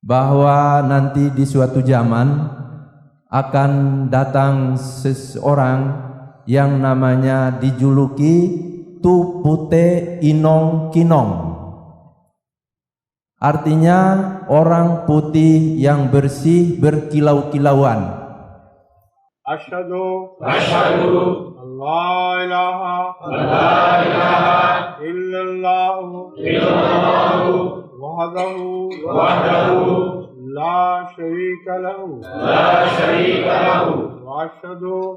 bahwa nanti di suatu zaman akan datang seseorang yang namanya dijuluki Tu Pute Inong Kinong. Artinya orang putih yang bersih berkilau-kilauan. Asyhadu Allah ilaha illallah wahdahu la syarika lahu wa asyhadu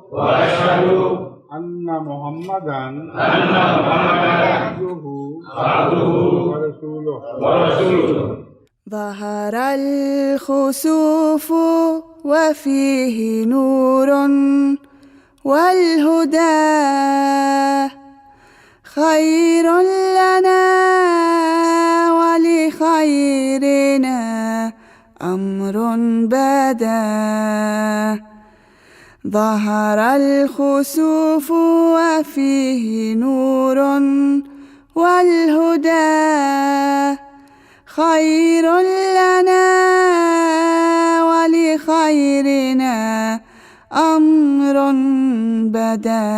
anna Muhammadan abduhu wa rasuluh. ظهر الخسوف وفيه نور والهدى خير لنا ولخيرنا أمر بدا ظهر الخسوف وفيه نور والهدى خير لنا ولخيرنا أمر بدا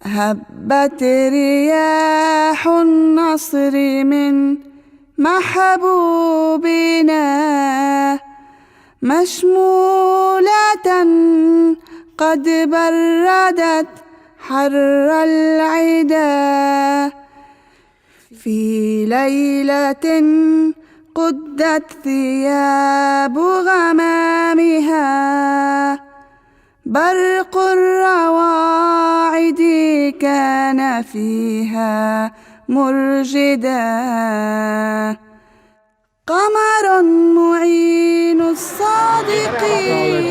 هبت رياح النصر من محبوبنا مشمولة قد بردت حر العدا في ليلة قدت ثياب غمامها برق الرواعد كان فيها مرجدا قمر معين الصادقين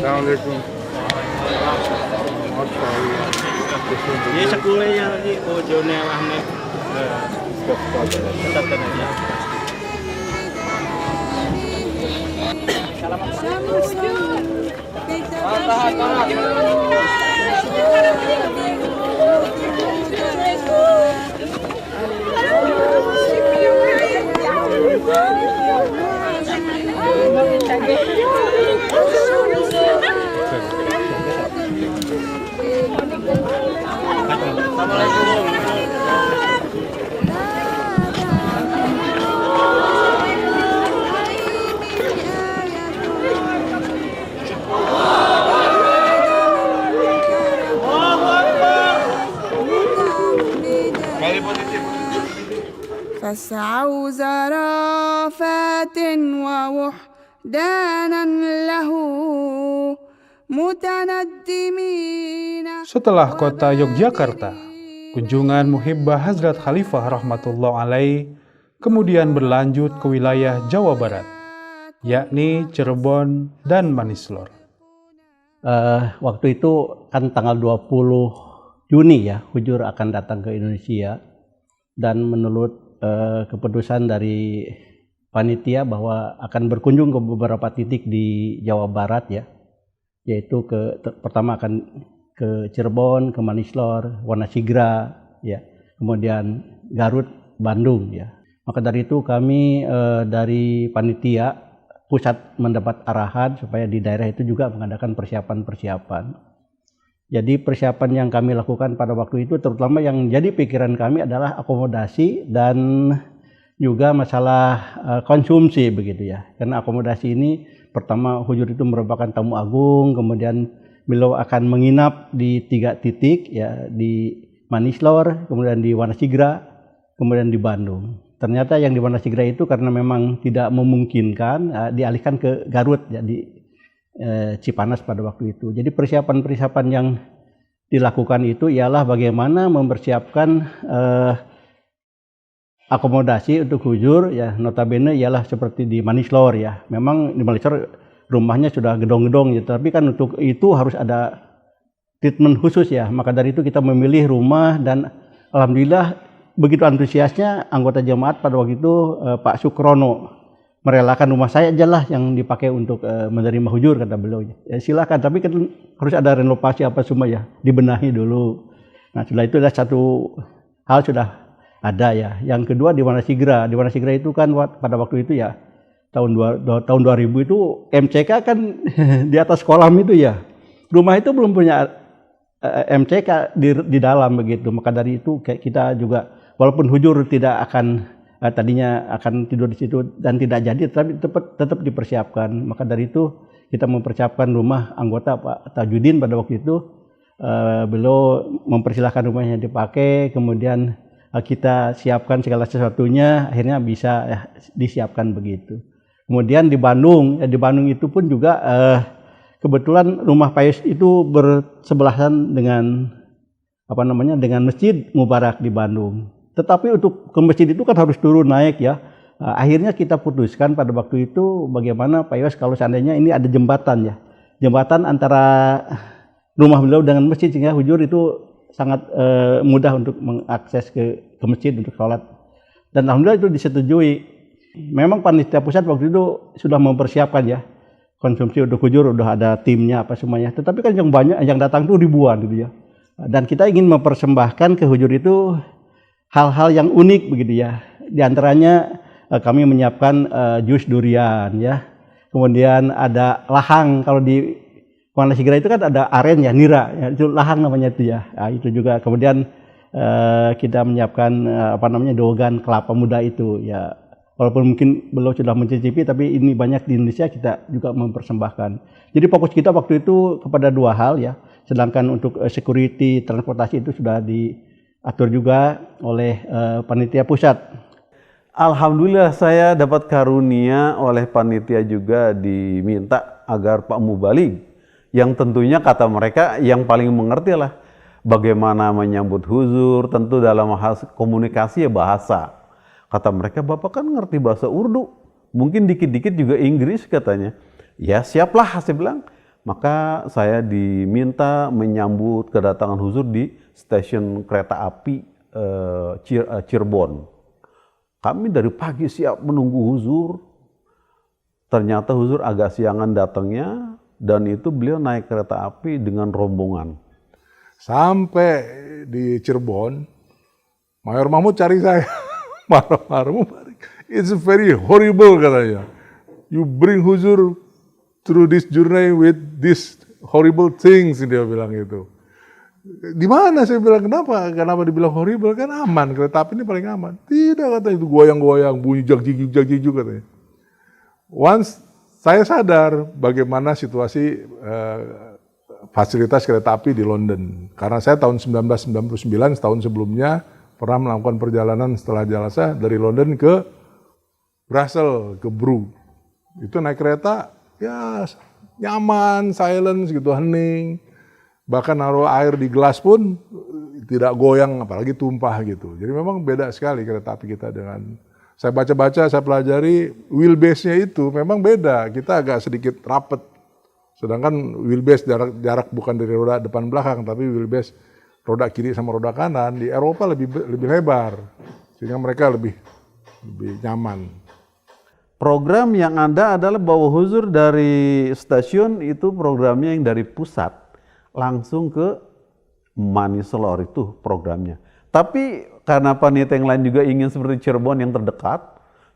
Assalamualaikum. Ini sekulenya lagi ojone Ahmed. فاسعوا زرافات ووحدانا له متندمين. Setelah kota Yogyakarta, kunjungan Muhibbah Hazrat Khalifah rahmatullah alaih kemudian berlanjut ke wilayah Jawa Barat, yakni Cirebon dan Manislor. Waktu itu kan tanggal 20 Juni ya, Hujur akan datang ke Indonesia, dan menurut keputusan dari panitia bahwa akan berkunjung ke beberapa titik di Jawa Barat ya, yaitu pertama akan ke Cirebon, ke Manislor, Wanasigra ya, kemudian Garut, Bandung ya. Maka dari itu kami dari panitia pusat mendapat arahan supaya di daerah itu juga mengadakan persiapan-persiapan. Jadi persiapan yang kami lakukan pada waktu itu, terutama yang jadi pikiran kami adalah akomodasi dan juga masalah konsumsi begitu ya. Karena akomodasi ini pertama Hujur itu merupakan tamu agung, kemudian beliau akan menginap di 3 titik ya, di Manislor, kemudian di Wanasigra, kemudian di Bandung. Ternyata yang di Wanasigra itu karena memang tidak memungkinkan, dialihkan ke Garut ya, di Cipanas pada waktu itu. Jadi persiapan-persiapan yang dilakukan itu ialah bagaimana mempersiapkan akomodasi untuk Hujur ya, notabene ialah seperti di Manislor ya. Memang di Manislor rumahnya sudah gedong-gedong ya, tapi kan untuk itu harus ada treatment khusus ya. Maka dari itu kita memilih rumah dan alhamdulillah begitu antusiasnya anggota jemaat pada waktu itu Pak Sukrono merelakan rumah saya aja lah yang dipakai untuk menerima hujur, kata beliau. Ya silakan, tapi kan harus ada renovasi apa semua ya, dibenahi dulu. Nah setelah itu ada satu hal sudah ada ya. Yang kedua di Wanasigra. Di Wanasigra itu kan pada waktu itu ya tahun 2000 itu MCK kan di atas kolam itu ya. Rumah itu belum punya MCK di dalam begitu. Maka dari itu kita juga walaupun hujur tidak akan tadinya akan tidur di situ dan tidak jadi, tapi tetap dipersiapkan. Maka dari itu kita mempersiapkan rumah anggota Pak Tajudin pada waktu itu. Beliau mempersilahkan rumahnya dipakai, kemudian kita siapkan segala sesuatunya, akhirnya bisa disiapkan begitu. Kemudian di Bandung itu pun juga kebetulan rumah Pak Yus itu bersebelahan dengan dengan Masjid Mubarak di Bandung. Tetapi untuk ke masjid itu kan harus turun naik ya. Akhirnya kita putuskan pada waktu itu bagaimana Pak Yos kalau seandainya ini ada jembatan ya. Jembatan antara rumah beliau dengan masjid sehingga hujur itu sangat mudah untuk mengakses ke masjid untuk sholat. Dan alhamdulillah itu disetujui. Memang panitia pusat waktu itu sudah mempersiapkan ya. Konsumsi untuk hujur udah ada timnya apa semuanya. Tetapi kan yang banyak yang datang tuh ribuan gitu ya. Dan kita ingin mempersembahkan ke hujur itu hal-hal yang unik begitu ya. Di antaranya kami menyiapkan jus durian ya. Kemudian ada lahang, kalau di Wanasigra itu kan ada aren ya, nira ya, itu lahang namanya itu ya. Nah, itu juga. Kemudian kita menyiapkan dogan kelapa muda itu ya. Walaupun mungkin belum sudah mencicipi, tapi ini banyak di Indonesia, kita juga mempersembahkan. Jadi fokus kita waktu itu kepada dua hal ya. Sedangkan untuk security transportasi itu sudah diatur juga oleh panitia pusat. Alhamdulillah saya dapat karunia oleh panitia juga diminta agar Pak Mubalig, yang tentunya kata mereka yang paling mengerti lah bagaimana menyambut huzur, tentu dalam hal komunikasi ya bahasa. Kata mereka, Bapak kan ngerti bahasa Urdu, mungkin dikit-dikit juga Inggris katanya. Ya siaplah, saya bilang. Maka saya diminta menyambut kedatangan huzur di stasiun kereta api Cirebon. Kami dari pagi siap menunggu huzur. Ternyata huzur agak siangan datangnya, dan itu beliau naik kereta api dengan rombongan. Sampai di Cirebon, Mayor Mahmud cari saya. Marah-marah. It's very horrible katanya. You bring huzur through this journey with these horrible things, dia bilang itu. Di mana saya bilang kenapa dibilang horrible, kan aman, kereta api ini paling aman. Tidak, kata itu goyang-goyang, bunyi jag-jig katanya. Once saya sadar bagaimana situasi fasilitas kereta api di London. Karena saya tahun 1999, setahun sebelumnya, pernah melakukan perjalanan setelah jalasa dari London ke Brussels, ke Brugge. Itu naik kereta, ya nyaman, silence gitu, hening. Bahkan naruh air di gelas pun tidak goyang, apalagi tumpah gitu. Jadi memang beda sekali kereta api kita dengan, saya baca-baca, saya pelajari, wheelbase-nya itu memang beda. Kita agak sedikit rapet. Sedangkan wheelbase jarak bukan dari roda depan belakang, tapi wheelbase roda kiri sama roda kanan di Eropa lebih lebar, sehingga mereka lebih nyaman. Program yang ada adalah bawa huzur dari stasiun, itu programnya yang dari pusat langsung ke Manisolor, itu programnya. Tapi karena panitia yang lain juga ingin seperti Cirebon yang terdekat,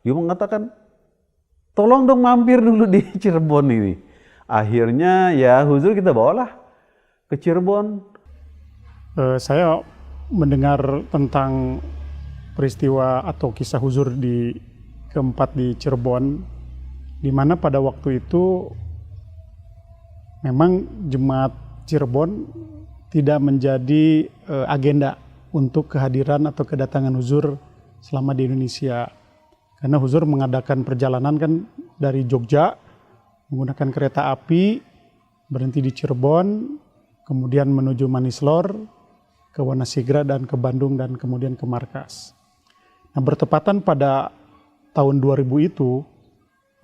dia mengatakan tolong dong mampir dulu di Cirebon ini. Akhirnya ya huzur kita bawalah ke Cirebon. Saya mendengar tentang peristiwa atau kisah huzur keempat di Cirebon, di mana pada waktu itu memang jemaat Cirebon tidak menjadi agenda untuk kehadiran atau kedatangan huzur selama di Indonesia. Karena huzur mengadakan perjalanan kan dari Jogja, menggunakan kereta api, berhenti di Cirebon, kemudian menuju Manislor, ke Wanasigra, dan ke Bandung, dan kemudian ke markas. Nah, bertepatan pada tahun 2000 itu,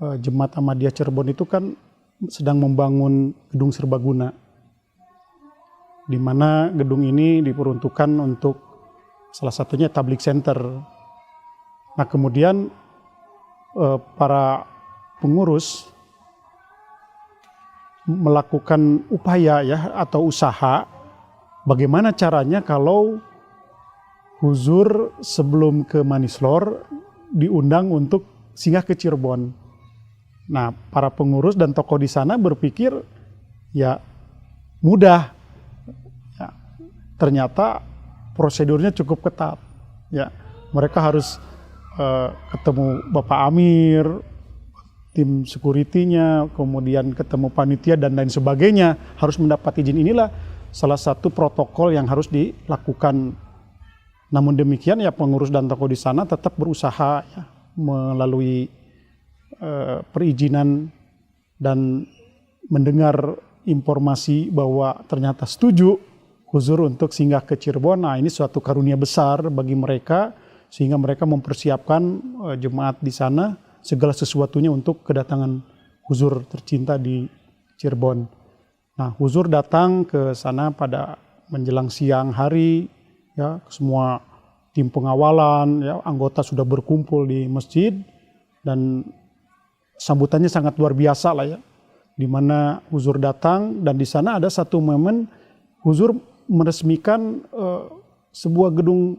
Jemaat Ahmadiyah Cirebon itu kan sedang membangun gedung serbaguna. di mana gedung ini diperuntukkan untuk salah satunya tablik center. Nah kemudian para pengurus melakukan upaya ya atau usaha bagaimana caranya kalau Huzur sebelum ke Manislor diundang untuk singgah ke Cirebon. Nah, para pengurus dan tokoh di sana berpikir ya mudah. Ya, ternyata prosedurnya cukup ketat. Ya, mereka harus ketemu Bapak Amir, tim security-nya, kemudian ketemu panitia dan lain sebagainya, harus mendapat izin. Inilah salah satu protokol yang harus dilakukan. Namun demikian ya pengurus dan tokoh di sana tetap berusaha ya, melalui perizinan dan mendengar informasi bahwa ternyata setuju Huzur untuk singgah ke Cirebon. Nah ini suatu karunia besar bagi mereka sehingga mereka mempersiapkan jemaat di sana segala sesuatunya untuk kedatangan Huzur tercinta di Cirebon. Nah Huzur datang ke sana pada menjelang siang hari. Ya, semua tim pengawalan, ya, anggota sudah berkumpul di masjid dan sambutannya sangat luar biasa lah ya. Di mana Huzur datang dan di sana ada satu momen Huzur meresmikan sebuah gedung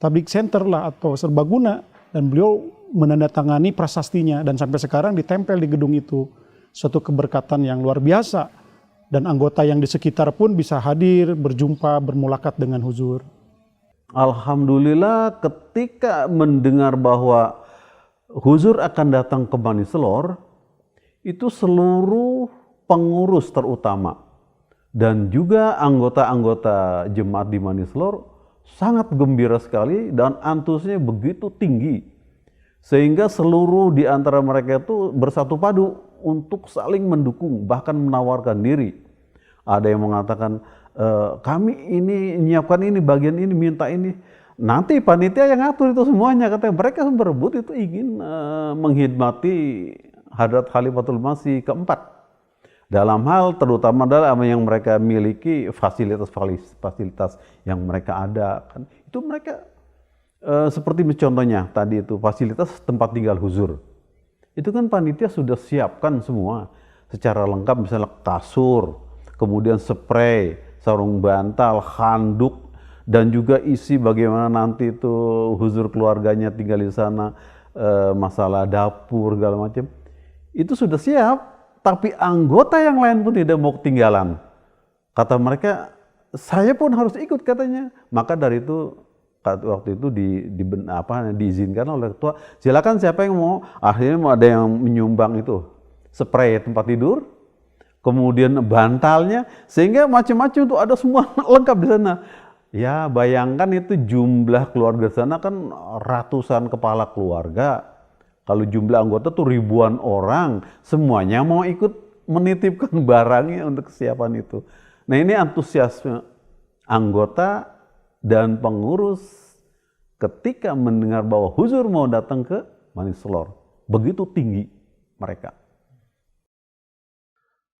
tablik center lah atau serbaguna dan beliau menandatangani prasastinya dan sampai sekarang ditempel di gedung itu. Suatu keberkatan yang luar biasa dan anggota yang di sekitar pun bisa hadir, berjumpa, bermulakat dengan Huzur. Alhamdulillah ketika mendengar bahwa Huzur akan datang ke Manislor, itu seluruh pengurus terutama dan juga anggota-anggota jemaat di Manislor sangat gembira sekali dan antusiasnya begitu tinggi. Sehingga seluruh di antara mereka itu bersatu padu untuk saling mendukung, bahkan menawarkan diri. Ada yang mengatakan, kami ini menyiapkan ini, bagian ini, minta ini. Nanti panitia yang ngatur itu semuanya, katanya. Mereka berebut itu ingin menghidmati Hadrat Khalifatul Masih keempat. Dalam hal terutama dalam yang mereka miliki fasilitas-fasilitas yang mereka ada. Kan. Itu mereka seperti contohnya tadi itu fasilitas tempat tinggal Huzur. Itu kan panitia sudah siapkan semua secara lengkap, misalnya kasur, kemudian spray, sarung bantal, handuk, dan juga isi bagaimana nanti itu Huzur keluarganya tinggal di sana, masalah dapur segala macam. Itu sudah siap, tapi anggota yang lain pun tidak mau ketinggalan. Kata mereka, saya pun harus ikut katanya. Maka dari itu waktu itu diizinkan oleh ketua, silakan siapa yang mau. Akhirnya ada yang menyumbang itu spray tempat tidur, kemudian bantalnya, sehingga macam-macam itu ada semua lengkap di sana. Ya bayangkan itu jumlah keluarga di sana kan ratusan kepala keluarga. Kalau jumlah anggota tuh ribuan orang, semuanya mau ikut menitipkan barangnya untuk kesiapan itu. Nah ini antusiasme anggota dan pengurus ketika mendengar bahwa Huzur mau datang ke Manislor. Begitu tinggi mereka.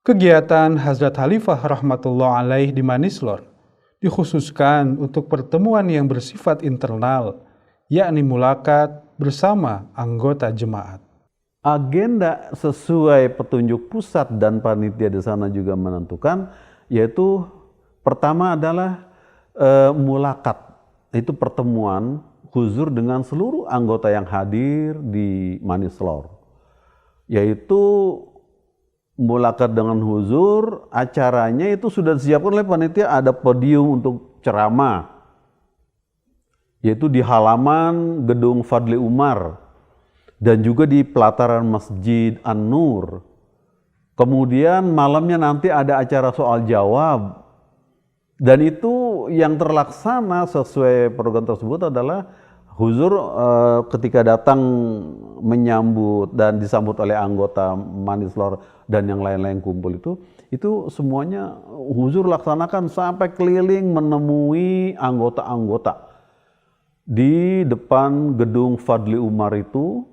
Kegiatan Hazrat Khalifah rahmatullah alaih di Manislor dikhususkan untuk pertemuan yang bersifat internal, yakni mulakat bersama anggota jemaat. Agenda sesuai petunjuk pusat dan panitia di sana juga menentukan, yaitu pertama adalah mulakat, itu pertemuan Huzur dengan seluruh anggota yang hadir di Manislor, yaitu mulakat dengan Huzur. Acaranya itu sudah disiapkan oleh panitia, ada podium untuk ceramah, yaitu di halaman gedung Fadli Umar dan juga di pelataran Masjid An-Nur. Kemudian malamnya nanti ada acara soal jawab, dan itu yang terlaksana sesuai program tersebut adalah Huzur ketika datang menyambut dan disambut oleh anggota Manislor dan yang lain-lain kumpul itu semuanya Huzur laksanakan sampai keliling menemui anggota-anggota di depan gedung Fadli Umar itu,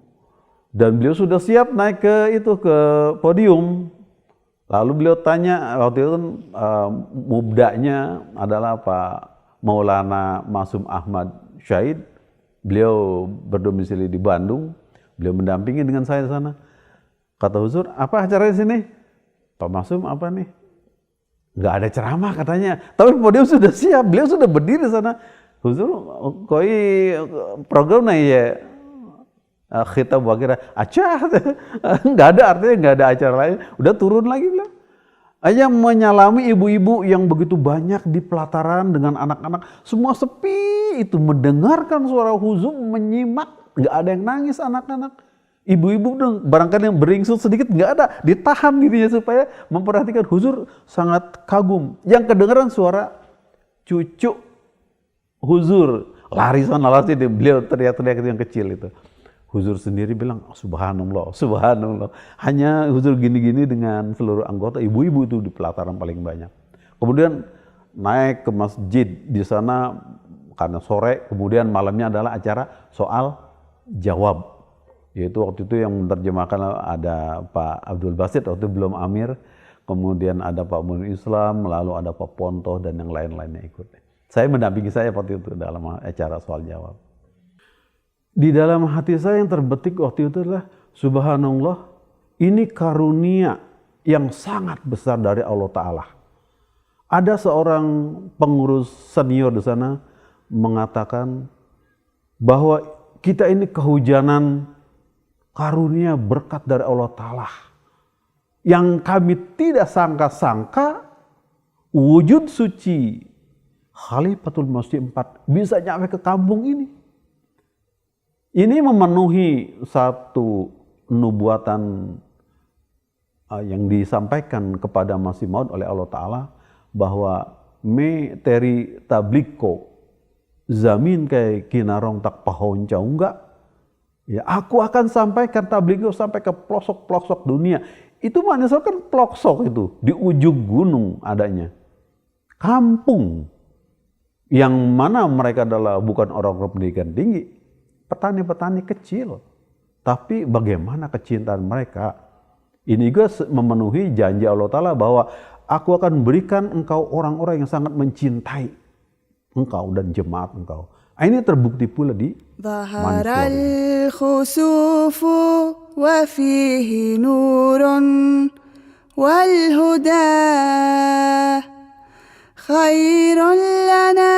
dan beliau sudah siap naik ke podium Lalu beliau tanya, waktu itu kan mubdanya adalah Pak Maulana Masum Ahmad Syahid. Beliau berdomisili di Bandung, beliau mendampingi dengan saya di sana. Kata Huzur, apa acara di sini? Pak Masum apa nih? Nggak ada ceramah katanya, tapi podium sudah siap, beliau sudah berdiri di sana. Huzur, koi program nih ya, khitab wakira, acah, nggak ada, artinya nggak ada acara lain. Udah turun lagi beliau. Hanya menyalami ibu-ibu yang begitu banyak di pelataran dengan anak-anak, semua sepi itu mendengarkan suara Huzur, menyimak, nggak ada yang nangis anak-anak. Ibu-ibu barangkali yang beringsut sedikit nggak ada, ditahan dirinya supaya memperhatikan. Huzur sangat kagum. Yang kedengaran suara cucu Huzur, lari sana lari sini, beliau teriak-teriak yang kecil itu. Huzur sendiri bilang, subhanallah, subhanallah. Hanya Huzur gini-gini dengan seluruh anggota, ibu-ibu itu di pelataran paling banyak. Kemudian naik ke masjid di sana karena sore, kemudian malamnya adalah acara soal jawab. Yaitu waktu itu yang menerjemahkan ada Pak Abdul Basit, waktu itu belum Amir, kemudian ada Pak Munir Islam, lalu ada Pak Pontoh dan yang lain-lainnya ikut. Saya mendampingi saya waktu itu dalam acara soal jawab. Di dalam hati saya yang terbetik waktu itu adalah, subhanallah, ini karunia yang sangat besar dari Allah Ta'ala. Ada seorang pengurus senior di sana mengatakan bahwa kita ini kehujanan karunia berkat dari Allah Ta'ala yang kami tidak sangka-sangka wujud suci Khalifatul Masih 4 bisa nyampe ke kampung ini. Ini memenuhi satu nubuatan yang disampaikan kepada Masih Maud oleh Allah Ta'ala bahwa me teri tabliko zamin kayak kinarong tak pahon enggak. Ya, aku akan sampaikan tabligh sampai ke pelosok-pelosok dunia. Itu manusia kan pelosok itu, di ujung gunung adanya. Kampung yang mana mereka adalah bukan orang-orang pendidikan tinggi, petani-petani kecil. Tapi bagaimana kecintaan mereka? Ini juga memenuhi janji Allah Ta'ala bahwa aku akan berikan engkau orang-orang yang sangat mencintai engkau dan jemaat engkau. Ini terbukti pula di ظهر الخسوف وفيه نور والهدى خير لنا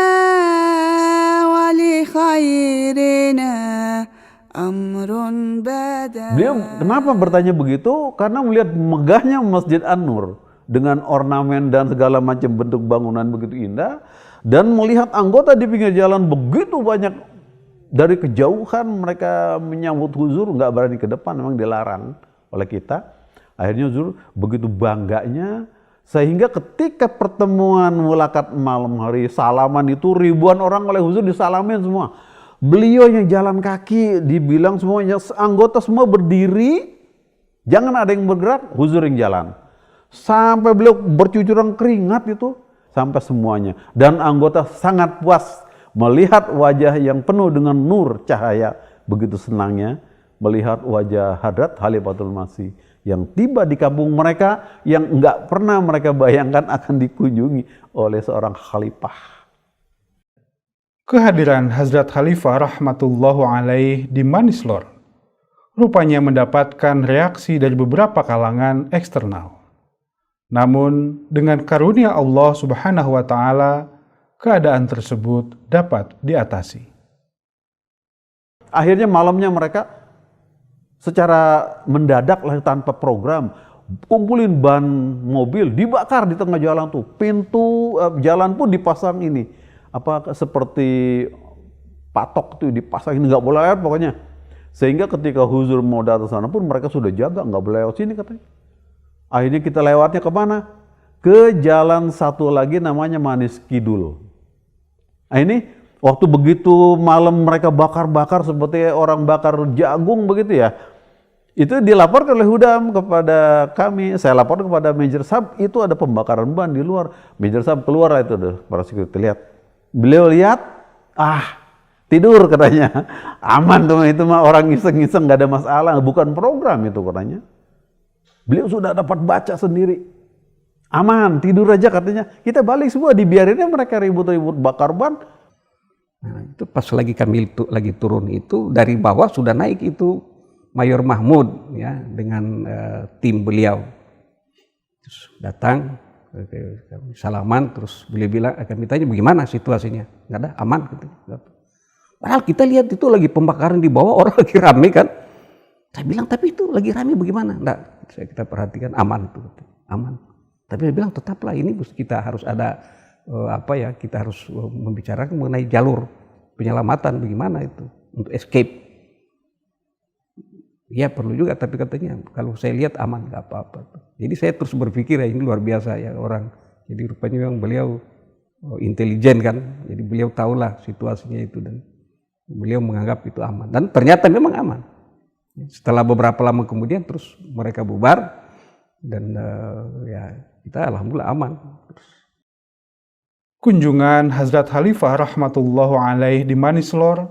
ولخيرنا أمر بدا. Beliau kenapa bertanya begitu? Karena melihat megahnya Masjid An-Nur dengan ornamen dan segala macam bentuk bangunan begitu indah, dan melihat anggota di pinggir jalan begitu banyak. Dari kejauhan mereka menyambut Huzur, nggak berani ke depan, memang dilarang oleh kita. Akhirnya Huzur begitu bangganya, sehingga ketika pertemuan mulakat malam hari salaman itu ribuan orang oleh Huzur disalamin semua. Beliau yang jalan kaki, dibilang semuanya anggota semua berdiri, jangan ada yang bergerak, Huzur yang jalan. Sampai beliau bercucuran keringat itu, sampai semuanya. Dan anggota sangat puas melihat wajah yang penuh dengan nur cahaya, begitu senangnya melihat wajah Hadrat Khalifatul Masih yang tiba di kampung mereka yang enggak pernah mereka bayangkan akan dikunjungi oleh seorang khalifah. Kehadiran Hazrat Khalifah rahmatullahu alaih di Manislor rupanya mendapatkan reaksi dari beberapa kalangan eksternal. Namun dengan karunia Allah Subhanahu wa Ta'ala, keadaan tersebut dapat diatasi. Akhirnya malamnya mereka secara mendadak lah tanpa program kumpulin ban mobil, dibakar di tengah jalan tuh. Pintu jalan pun dipasang ini. Apa seperti patok tuh dipasang, ini nggak boleh lewat pokoknya. Sehingga ketika Huzur mau datang sana pun mereka sudah jaga, nggak boleh lewat sini katanya. Akhirnya kita lewatnya kemana? Ke jalan satu lagi namanya Manis Kidul. Nah ini waktu begitu malam mereka bakar-bakar seperti orang bakar jagung begitu ya. Itu dilaporkan oleh Hudam kepada kami, saya lapor kepada Major Sab, itu ada pembakaran ban di luar. Major Sab keluar lah itu, para security lihat. Beliau lihat, tidur katanya. Aman tuh, itu mah orang iseng-iseng, gak ada masalah, bukan program itu katanya. Beliau sudah dapat baca sendiri Aman, tidur aja katanya. Kita balik semua, dibiarinnya mereka ribut-ribut bakar ban. Nah, itu pas lagi kami lagi turun itu, dari bawah sudah naik itu Mayor Mahmud ya dengan tim beliau. Terus datang, kami salaman, terus beliau bilang, kami tanya bagaimana situasinya? Nggak ada, aman gitu. Padahal kita lihat itu lagi pembakaran di bawah, orang lagi rame kan. Saya bilang, tapi itu lagi rame bagaimana? Enggak, kita perhatikan aman itu, aman. Tapi dia bilang tetaplah ini kita harus ada kita harus membicarakan mengenai jalur penyelamatan bagaimana itu untuk escape. Ya perlu juga, tapi katanya kalau saya lihat aman nggak apa-apa. Jadi saya terus berpikir ya ini luar biasa ya orang. Jadi rupanya memang beliau intelijen kan. Jadi beliau tahulah situasinya itu dan beliau menganggap itu aman. Dan ternyata memang aman. Setelah beberapa lama kemudian terus mereka bubar dan ya kita alhamdulillah aman. Kunjungan Hazrat Khalifah rahmatullahu alaih di Manislor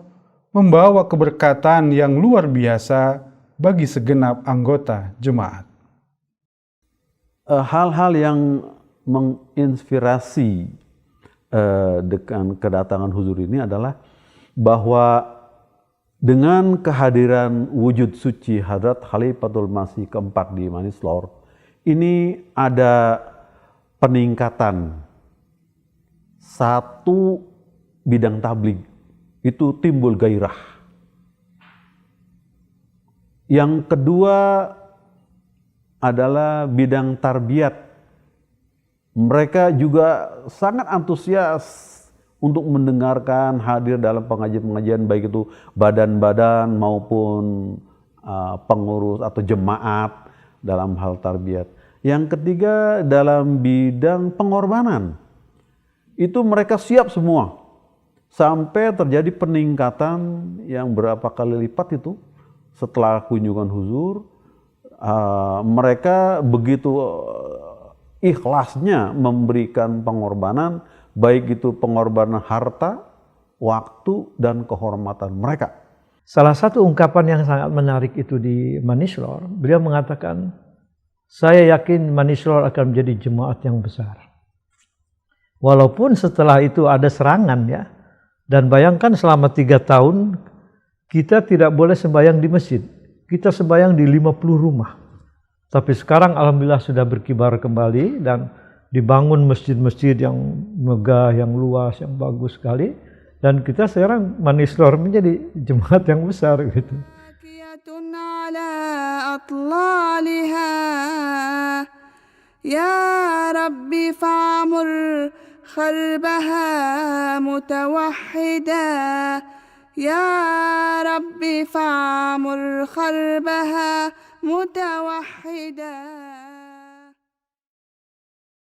membawa keberkatan yang luar biasa bagi segenap anggota jemaat. Hal-hal yang menginspirasi dengan kedatangan huzur ini adalah bahwa dengan kehadiran wujud suci Hadrat Khalifatul Masih keempat di Manislor, ini ada peningkatan satu bidang tabligh, itu timbul gairah. Yang kedua adalah bidang tarbiyat. Mereka juga sangat antusias untuk mendengarkan, hadir dalam pengajian-pengajian, baik itu badan-badan maupun pengurus atau jemaat dalam hal tarbiyat. Yang ketiga dalam bidang pengorbanan, itu mereka siap semua. Sampai terjadi peningkatan yang berapa kali lipat itu setelah kunjungan huzur. Mereka begitu ikhlasnya memberikan pengorbanan, baik itu pengorbanan harta, waktu, dan kehormatan mereka. Salah satu ungkapan yang sangat menarik itu di Manislor, beliau mengatakan, saya yakin Manislor akan menjadi jemaat yang besar. Walaupun setelah itu ada serangan ya, dan bayangkan selama 3 tahun kita tidak boleh sembahyang di masjid, kita sembahyang di 50 rumah. Tapi sekarang alhamdulillah sudah berkibar kembali dan dibangun masjid-masjid yang megah, yang luas, yang bagus sekali. Dan kita sekarang Manislor menjadi jemaat yang besar gitu. Ya Rabbi fa'amur kharbaha mutawahhida. Ya Rabbi fa'amur kharbaha mutawahhida.